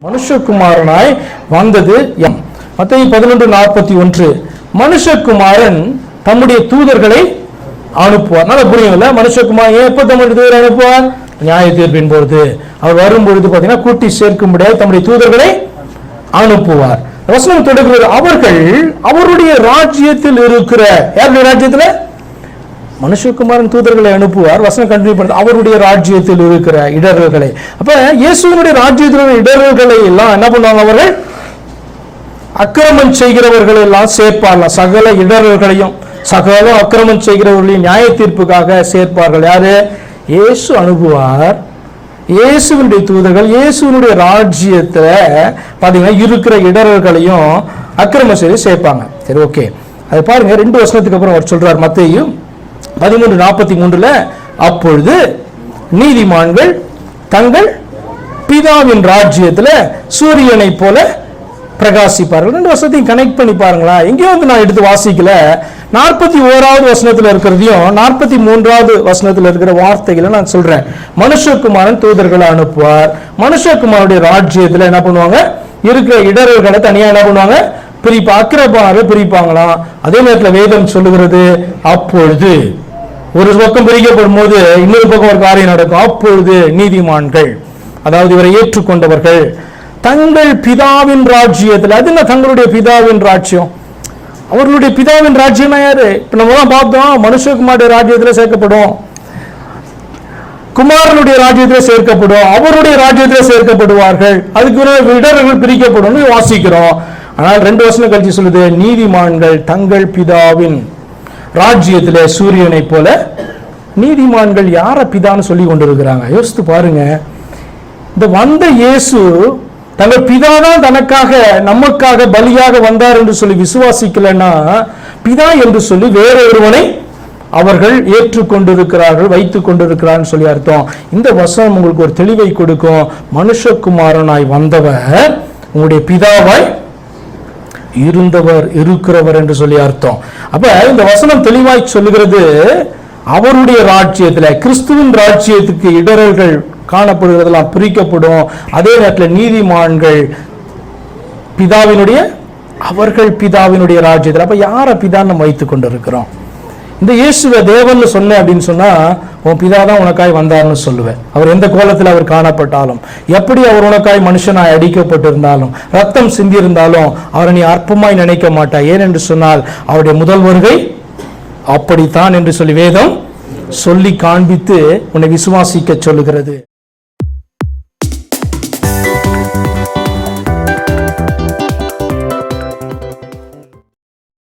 மனுஷகுமாரனாய் வந்தது மத்தேயு 11:41 மனுஷகுமாரன் தம்முடைய தூதர்களை அனுப்புவார். நல்லா புரியும்ல? மனுஷகுமாரன் எப்ப தம்முடைய தூதரை அனுப்புவார்? நியாய தீர்ப்பின் பொழுது. அவர் வரும்பொழுது பாத்தீங்கன்னா கூட்டி சேர்க்கும்படியாக தம்முடைய தூதர்களை அனுப்புவார். வசனம் தொடர்கிறது, அவர்கள் அவருடைய ராஜ்யத்தில் இருக்கிற, யாருடைய ராஜ்யத்துல? மனுஷகுமாரன் தூதர்களை அனுப்புவார். வசனம் கண்டினியூ பண்ணுது, அவருடைய ராஜ்யத்தில் இருக்கிற இடர்களை. அப்ப இயேசுவினுடைய ராஜ்யத்தில் இருக்கிற இடர்களை எல்லாம் என்ன பண்ணுவாங்க? அவர்கள் அக்கிரமம் செய்கிறவர்கள் எல்லாம் சேர்ப்பார்கள். சகல இடர்களையும் சகல அக்கிரமம் செய்கிறவர்களையும் நியாய தீர்ப்புக்காக சேர்ப்பார்கள். யாரு? இயேசு அனுப்புவார். இயேசுவினுடைய தூதர்கள் இயேசுவினுடைய ராஜ்யத்துல பாத்தீங்கன்னா இருக்கிற இடர்களையும் அக்கிரமம் செய்து சேர்ப்பாங்க. சரி, ஓகே. அது பாருங்க, 2 வசனத்துக்கு அப்புறம் அவர் சொல்றார். மத்தேயு 13:43 அப்பொழுது நீதிமான்கள் தங்கள் பிதாவின் ராஜ்யத்துல சூரியனை போல பிரகாசிப்பார்கள். 2 வசனத்தையும் கனெக்ட் பண்ணி பாருங்களா. எங்கேயோ வந்து நான் எடுத்து வாசிக்கல. 41வது வசனத்துல இருக்கிறதையும் 43வது வசனத்துல இருக்கிற வார்த்தைகளை நான் சொல்றேன். மனுஷகுமாரன் தூதர்களை அனுப்புவார். மனுஷகுமாரனுடைய ராஜ்யத்துல என்ன பண்ணுவாங்க? இருக்கிற இடர்களை தனியா என்ன பண்ணுவாங்க? அக்கிரமாக பிரிப்பாங்களாம். அதே நேரத்தில் வேதம் சொல்லுகிறது, அப்பொழுது ஒரு பக்கம் பிரிக்கப்படும் போது இன்னொரு பக்கம் ஒரு காரியம் நடக்கும். அப்பொழுது நீதிமான்கள், அதாவது இவரை ஏற்றுக்கொண்டவர்கள், தங்கள் பிதாவின் ராஜ்யத்தில், அது என்ன தங்களுடைய பிதாவின் ராஜ்யம்? அவர்களுடைய பிதாவின் ராஜ்யம்னா யாரு? இப்ப நம்ம தான் பார்த்தோம், மனுஷகுமாருடைய ராஜ்யத்தில் சேர்க்கப்படும், குமாரனுடைய ராஜ்யத்தில் சேர்க்கப்படும், அவருடைய ராஜ்யத்தில் சேர்க்கப்படுவார்கள். அதுக்கு இடர்கள் பிரிக்கப்படும் வாசிக்கிறோம். ஆனால் 2 வசனம் கழிச்சு சொல்லுது, நீதிமான்கள் தங்கள் பிதாவின் ராஜ்யத்திலே சூரியனை போல. நீதிமான்கள் யார பிதான்னு சொல்லி கொண்டிருக்கிறாங்க? யோசித்து பாருங்க. இந்த வந்த இயேசு தங்கள் பிதாதான் தனக்காக நமக்காக பலியாக வந்தார் என்று சொல்லி விசுவாசிக்கலன்னா, பிதா என்று சொல்லி வேற ஒருவனை அவர்கள் ஏற்றுக்கொண்டிருக்கிறார்கள், வைத்துக் கொண்டிருக்கிறார்கள் சொல்லி அர்த்தம். இந்த வசனம் உங்களுக்கு ஒரு தெளிவை கொடுக்கும். மனுஷகுமாரனாய் வந்தவர் உங்களுடைய பிதாவாய் இருந்தவர், இருக்கிறவர் என்று சொல்லி அர்த்தம். அப்ப இந்த வசனம் தெளிவாய் சொல்லுகிறது, அவருடைய ராஜ்யத்துல, கிறிஸ்துவின் ராஜ்யத்துக்கு இடர்கள் காணப்படுகிறதெல்லாம் பிரிக்கப்படும். அதே நேரத்தில் நீதிமான்கள் பிதாவினுடைய, அவர்கள் பிதாவினுடைய ராஜ்யத்தில். அப்ப யார பிதான்னு நம்ம வைத்துக் கொண்டிருக்கிறோம்? இந்த இயேசுவை தேவன் சொன்ன அப்படின்னு சொன்னா, உன் பிதா தான் உனக்காய் வந்தார்னு சொல்லுவேன். அவர் எந்த கோலத்தில் அவர் காணப்பட்டாலும், எப்படி அவர் உனக்காய் மனுஷனாய் அடிக்கப்பட்டிருந்தாலும், ரத்தம் சிந்தியிருந்தாலும் அவரை நீ அற்பமாய் நினைக்க மாட்டாய். ஏன் என்று சொன்னால் அவருடைய முதல் வருகை அப்படித்தான் என்று சொல்லி வேதம் சொல்லி காண்பித்து உன்னை விசுவாசிக்க சொல்லுகிறது.